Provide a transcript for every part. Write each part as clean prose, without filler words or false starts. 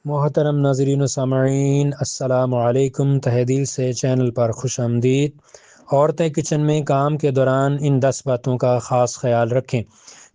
محترم ناظرین و سامعین، السلام علیکم۔ تہہ دل سے چینل پر خوش آمدید۔ عورتیں کچن میں کام کے دوران ان 10 باتوں کا خاص خیال رکھیں۔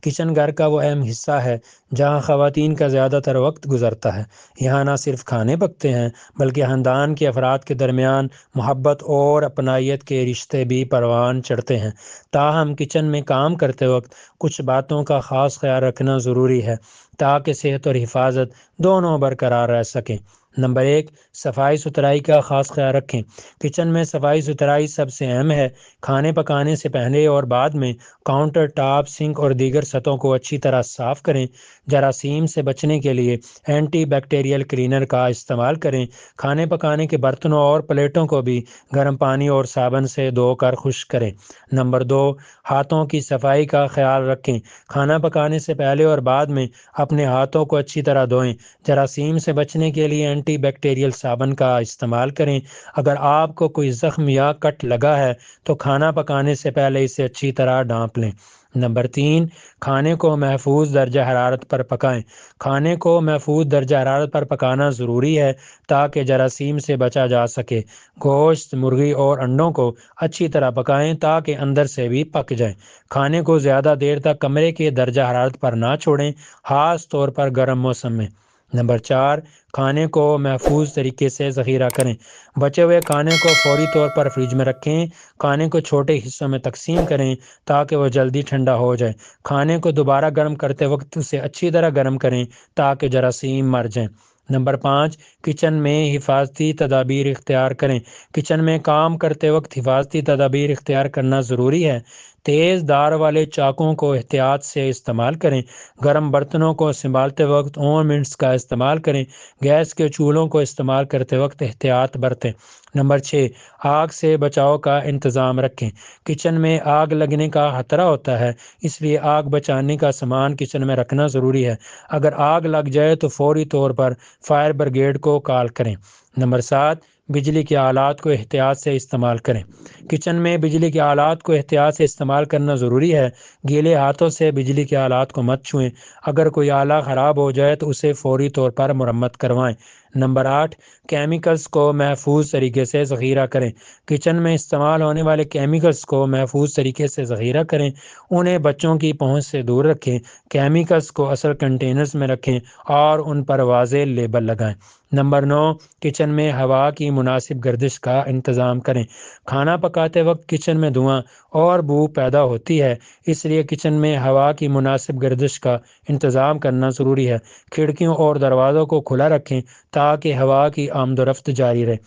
کچن گھر کا وہ اہم حصہ ہے جہاں خواتین کا زیادہ تر وقت گزرتا ہے۔ یہاں نہ صرف کھانے پکتے ہیں بلکہ خاندان کے افراد کے درمیان محبت اور اپنائیت کے رشتے بھی پروان چڑھتے ہیں۔ تاہم کچن میں کام کرتے وقت کچھ باتوں کا خاص خیال رکھنا ضروری ہے تاکہ صحت اور حفاظت دونوں برقرار رہ سکیں۔ نمبر 1، صفائی ستھرائی کا خاص خیال رکھیں۔ کچن میں صفائی ستھرائی سب سے اہم ہے۔ کھانے پکانے سے پہلے اور بعد میں کاؤنٹر ٹاپ، سنک اور دیگر سطحوں کو اچھی طرح صاف کریں۔ جراثیم سے بچنے کے لیے اینٹی بیکٹیریل کلینر کا استعمال کریں۔ کھانے پکانے کے برتنوں اور پلیٹوں کو بھی گرم پانی اور صابن سے دھو کر خشک کریں۔ نمبر 2، ہاتھوں کی صفائی کا خیال رکھیں۔ کھانا پکانے سے پہلے اور بعد میں اپنے ہاتھوں کو اچھی طرح دھوئیں۔ جراثیم سے بچنے کے لیے اینٹی بیکٹیریل صابن کا استعمال کریں۔ اگر آپ کو کوئی زخم یا کٹ لگا ہے تو کھانا پکانے سے پہلے اسے اچھی طرح ڈھانپ لیں۔ نمبر 3، کھانے کو محفوظ درجہ حرارت پر پکائیں۔ کھانے کو محفوظ درجہ حرارت پر پکانا ضروری ہے تاکہ جراثیم سے بچا جا سکے۔ گوشت، مرغی اور انڈوں کو اچھی طرح پکائیں تاکہ اندر سے بھی پک جائیں۔ کھانے کو زیادہ دیر تک کمرے کے درجہ حرارت پر نہ چھوڑیں، خاص طور پر گرم موسم میں۔ نمبر 4، کھانے کو محفوظ طریقے سے ذخیرہ کریں۔ بچے ہوئے کھانے کو فوری طور پر فریج میں رکھیں۔ کھانے کو چھوٹے حصوں میں تقسیم کریں تاکہ وہ جلدی ٹھنڈا ہو جائے۔ کھانے کو دوبارہ گرم کرتے وقت اسے اچھی طرح گرم کریں تاکہ جراثیم مر جائیں۔ نمبر 5، کچن میں حفاظتی تدابیر اختیار کریں۔ کچن میں کام کرتے وقت حفاظتی تدابیر اختیار کرنا ضروری ہے۔ تیز دھار والے چاقوؤں کو احتیاط سے استعمال کریں۔ گرم برتنوں کو سنبھالتے وقت اونمنٹس کا استعمال کریں۔ گیس کے چولہوں کو استعمال کرتے وقت احتیاط برتیں۔ نمبر 6، آگ سے بچاؤ کا انتظام رکھیں۔ کچن میں آگ لگنے کا خطرہ ہوتا ہے، اس لیے آگ بچانے کا سامان کچن میں رکھنا ضروری ہے۔ اگر آگ لگ جائے تو فوری طور پر فائر بریگیڈ کو کال کریں۔ نمبر 7، بجلی کے آلات کو احتیاط سے استعمال کریں۔ کچن میں بجلی کے آلات کو احتیاط سے استعمال کرنا ضروری ہے۔ گیلے ہاتھوں سے بجلی کے آلات کو مت چھوئیں۔ اگر کوئی آلہ خراب ہو جائے تو اسے فوری طور پر مرمت کروائیں۔ نمبر 8، کیمیکلز کو محفوظ طریقے سے ذخیرہ کریں۔ کچن میں استعمال ہونے والے کیمیکلز کو محفوظ طریقے سے ذخیرہ کریں۔ انہیں بچوں کی پہنچ سے دور رکھیں۔ کیمیکلز کو اصل کنٹینرز میں رکھیں اور ان پر واضح لیبل لگائیں۔ نمبر 9، کچن میں ہوا کی مناسب گردش کا انتظام کریں۔ کھانا پکاتے وقت کچن میں دھواں اور بو پیدا ہوتی ہے، اس لیے کچن میں ہوا کی مناسب گردش کا انتظام کرنا ضروری ہے۔ کھڑکیوں اور دروازوں کو کھلا رکھیں تاکہ ہوا کی آمد و رفت جاری رہے۔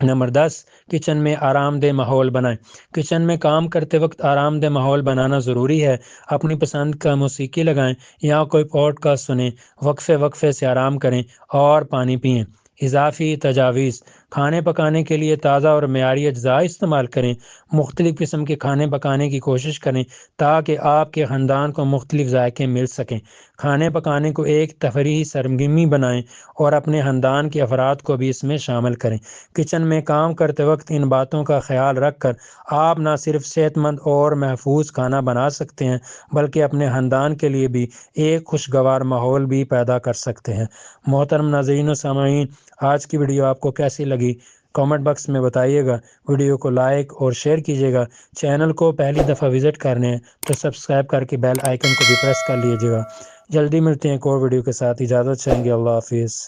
نمبر 10، کچن میں آرام دہ ماحول بنائیں۔ کچن میں کام کرتے وقت آرام دہ ماحول بنانا ضروری ہے۔ اپنی پسند کا موسیقی لگائیں یا کوئی پوڈ کاسٹ سنیں۔ وقفے وقفے سے آرام کریں اور پانی پئیں۔ اضافی تجاویز: کھانے پکانے کے لیے تازہ اور معیاری اجزاء استعمال کریں۔ مختلف قسم کے کھانے پکانے کی کوشش کریں تاکہ آپ کے خاندان کو مختلف ذائقے مل سکیں۔ کھانے پکانے کو ایک تفریحی سرگرمی بنائیں اور اپنے خاندان کے افراد کو بھی اس میں شامل کریں۔ کچن میں کام کرتے وقت ان باتوں کا خیال رکھ کر آپ نہ صرف صحت مند اور محفوظ کھانا بنا سکتے ہیں بلکہ اپنے خاندان کے لیے بھی ایک خوشگوار ماحول بھی پیدا کر سکتے ہیں۔ محترم ناظرین و سامعین، آج کی ویڈیو آپ کو کیسی لگی کامنٹ باکس میں بتائیے گا۔ ویڈیو کو لائک اور شیئر کیجیے گا۔ چینل کو پہلی دفعہ وزٹ کرنے ہیں تو سبسکرائب کر کے بیل آئیکن کو بھی پریس کر لیجیے گا۔ جلدی ملتے ہیں ایک اور ویڈیو کے ساتھ، اجازت چاہیں گے۔ اللہ حافظ۔